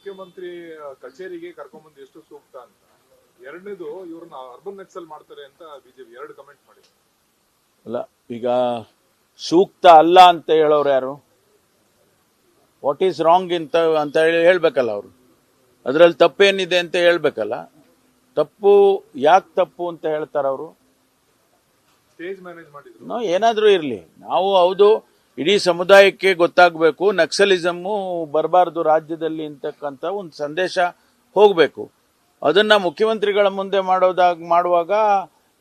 ಮುಖ್ಯಮಂತ್ರಿ ಕಚೇರಿಗೆ ಕರ್ಕೊಂಡ್ಬಂದು ಎಷ್ಟು ಸೂಕ್ತ ಅಂತ. ಎರಡನೇದು ಇವ್ರನ್ನ ಅರ್ಬನ್ ನಕ್ಸಲ್ ಮಾಡ್ತಾರೆ ಅಂತ ಬಿಜೆಪಿ ಎರಡು ಕಮೆಂಟ್ ಮಾಡಿ. ಅಲ್ಲ, ಈಗ ಸೂಕ್ತ ಅಲ್ಲ ಅಂತ ಹೇಳೋರು ಯಾರು? ವಾಟ್ ಈಸ್ ರಾಂಗ್ ಅಂತ ಹೇಳ್ಬೇಕಲ್ಲ ಅವರು. ಅದರಲ್ಲಿ ತಪ್ಪೇನಿದೆ ಅಂತ ಹೇಳ್ಬೇಕಲ್ಲ. ತಪ್ಪು ಯಾಕೆ ತಪ್ಪು ಅಂತ ಹೇಳ್ತಾರ ಅವರು? ಸ್ಟೇಜ್ ಮ್ಯಾನೇಜ್ ಮಾಡಿದ್ರು. ನಾವು ಏನಾದರೂ ಇರಲಿ, ನಾವು ಹೌದು ಇಡೀ ಸಮುದಾಯಕ್ಕೆ ಗೊತ್ತಾಗಬೇಕು, ನಕ್ಸಲಿಸಮ್ಮು ಬರಬಾರ್ದು ರಾಜ್ಯದಲ್ಲಿ ಅಂತಕ್ಕಂಥ ಒಂದು ಸಂದೇಶ ಹೋಗಬೇಕು. ಅದನ್ನ ಮುಖ್ಯಮಂತ್ರಿಗಳ ಮುಂದೆ ಮಾಡುವಾಗ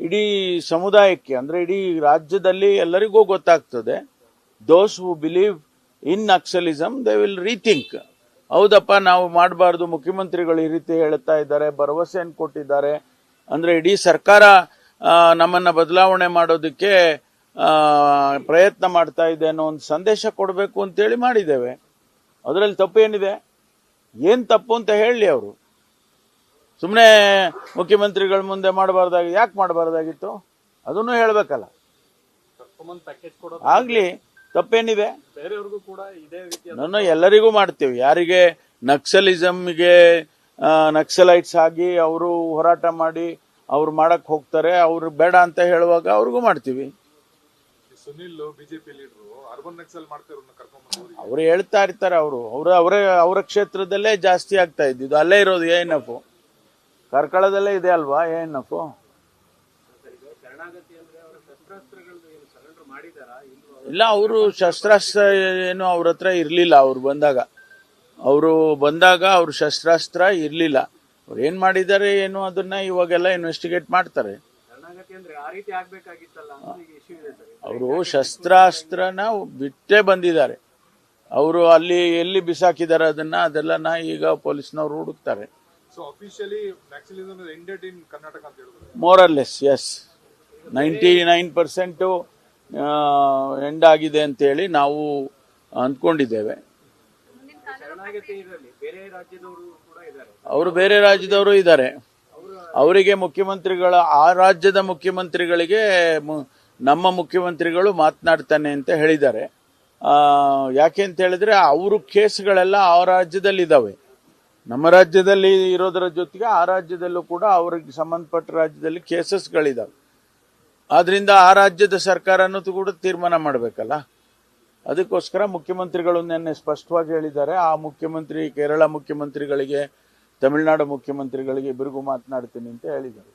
ಇಡೀ ಸಮುದಾಯಕ್ಕೆ, ಅಂದ್ರೆ ಇಡೀ ರಾಜ್ಯದಲ್ಲಿ ಎಲ್ಲರಿಗೂ ಗೊತ್ತಾಗ್ತದೆ. Those who believe in Naxalism they will rethink. ಹೌದಪ್ಪ, ನಾವು ಮಾಡಬಾರ್ದು, ಮುಖ್ಯಮಂತ್ರಿಗಳು ಈ ರೀತಿ ಹೇಳ್ತಾ ಇದ್ದಾರೆ, ಭರವಸೆಯನ್ನು ಕೊಟ್ಟಿದ್ದಾರೆ, ಅಂದ್ರೆ ಇಡೀ ಸರ್ಕಾರ ನಮ್ಮನ್ನ ಬದಲಾವಣೆ ಮಾಡೋದಕ್ಕೆ ಪ್ರಯತ್ನ ಮಾಡ್ತಾ ಇದೆ ಅನ್ನೋ ಒಂದು ಸಂದೇಶ ಕೊಡಬೇಕು ಅಂತೇಳಿ ಮಾಡಿದ್ದೇವೆ. ಅದರಲ್ಲಿ ತಪ್ಪೇನಿದೆ? ಏನ್ ತಪ್ಪು ಅಂತ ಹೇಳಿ ಅವರು. ಸುಮ್ಮನೆ ಮುಖ್ಯಮಂತ್ರಿಗಳ ಮುಂದೆ ಮಾಡಬಾರ್ದಾಗಿ ಯಾಕೆ ಮಾಡಬಾರ್ದಾಗಿತ್ತು ಅದನ್ನು ಹೇಳ್ಬೇಕಲ್ಲ. ಆಗ್ಲಿ, ತಪ್ಪೇನಿದೆ? ನಾನು ಎಲ್ಲರಿಗೂ ಮಾಡ್ತೀವಿ. ಯಾರಿಗೆ ನಕ್ಸಲಿಸಮ್ಗೆ ನಕ್ಸಲೈಟ್ಸ್ ಆಗಿ ಅವರು ಹೋರಾಟ ಮಾಡಿ ಅವ್ರು ಮಾಡಕ್ ಹೋಗ್ತಾರೆ, ಅವ್ರು ಬೇಡ ಅಂತ ಹೇಳುವಾಗ ಅವ್ರಿಗೂ ಮಾಡ್ತೀವಿ. Sunil BJP leader urban Naxal ಮಾಡ್ತಾರೆ ಅವ್ರು ಹೇಳ್ತಾ ಇರ್ತಾರೆ. ಅವರ ಕ್ಷೇತ್ರದಲ್ಲೇ ಜಾಸ್ತಿ ಆಗ್ತಾ ಇದ್ದಿದ್ದು, ಅಲ್ಲೇ ಇರೋದು ANF, ಕಾರ್ಕಳದಲ್ಲೇ ಇದೆ ಅಲ್ವಾ ANF. ಇಲ್ಲ, ಅವರು ಶಸ್ತ್ರಾಸ್ತ್ರ ಏನು ಅವ್ರ ಹತ್ರ ಇರ್ಲಿಲ್ಲ. ಅವರು ಬಂದಾಗ ಅವ್ರ ಶಸ್ತ್ರಾಸ್ತ್ರ ಇರ್ಲಿಲ್ಲ. ಅವ್ರು ಏನ್ ಮಾಡಿದ್ದಾರೆ ಏನು ಅದನ್ನ ಇವಾಗೆಲ್ಲ ಇನ್ವೆಸ್ಟಿಗೇಟ್ ಮಾಡ್ತಾರೆ. ಅವರು ಶಸ್ತ್ರಾಸ್ತ್ರನ ಬಿಟ್ಟೇ ಬಂದಿದ್ದಾರೆ. ಅವರು ಅಲ್ಲಿ ಎಲ್ಲಿ ಬಿಸಾಕಿದ್ದಾರೆ ಅದೆಲ್ಲ ಈಗ ಪೊಲೀಸ್ನವರು ಹುಡುಕ್ತಾರೆ. More or less, yes, 99% end ಆಗಿದೆ ಅಂತ ಹೇಳಿ ನಾವು ಅಂದ್ಕೊಂಡಿದ್ದೇವೆ. ಅವರು ಬೇರೆ ರಾಜ್ಯದವರು ಇದ್ದಾರೆ. ಅವರಿಗೆ ಮುಖ್ಯಮಂತ್ರಿಗಳ, ಆ ರಾಜ್ಯದ ಮುಖ್ಯಮಂತ್ರಿಗಳಿಗೆ ನಮ್ಮ ಮುಖ್ಯಮಂತ್ರಿಗಳು ಮಾತನಾಡ್ತಾನೆ ಅಂತ ಹೇಳಿದ್ದಾರೆ. ಯಾಕೆ ಅಂತ ಹೇಳಿದ್ರೆ ಅವರು ಕೇಸ್ಗಳೆಲ್ಲ ಆ ರಾಜ್ಯದಲ್ಲಿ ಇದಾವೆ. ನಮ್ಮ ರಾಜ್ಯದಲ್ಲಿ ಇರೋದರ ಜೊತೆಗೆ ಆ ರಾಜ್ಯದಲ್ಲೂ ಕೂಡ ಅವರಿಗೆ ಸಂಬಂಧಪಟ್ಟ ರಾಜ್ಯದಲ್ಲಿ ಕೇಸಸ್ಗಳಿದಾವೆ. ಆದ್ರಿಂದ ಆ ರಾಜ್ಯದ ಸರ್ಕಾರನೂ ಕೂಡ ತೀರ್ಮಾನ ಮಾಡಬೇಕಲ್ಲ. ಅದಕ್ಕೋಸ್ಕರ ಮುಖ್ಯಮಂತ್ರಿಗಳು ನಿನ್ನೆ ಸ್ಪಷ್ಟವಾಗಿ ಹೇಳಿದ್ದಾರೆ. ಆ ಮುಖ್ಯಮಂತ್ರಿ, ಕೇರಳ ಮುಖ್ಯಮಂತ್ರಿಗಳಿಗೆ, ತಮಿಳುನಾಡು ಮುಖ್ಯಮಂತ್ರಿಗಳಿಗೆ ಇಬ್ಬರಿಗೂ ಮಾತನಾಡ್ತೀನಿ ಅಂತ ಹೇಳಿದ್ದಾರೆ.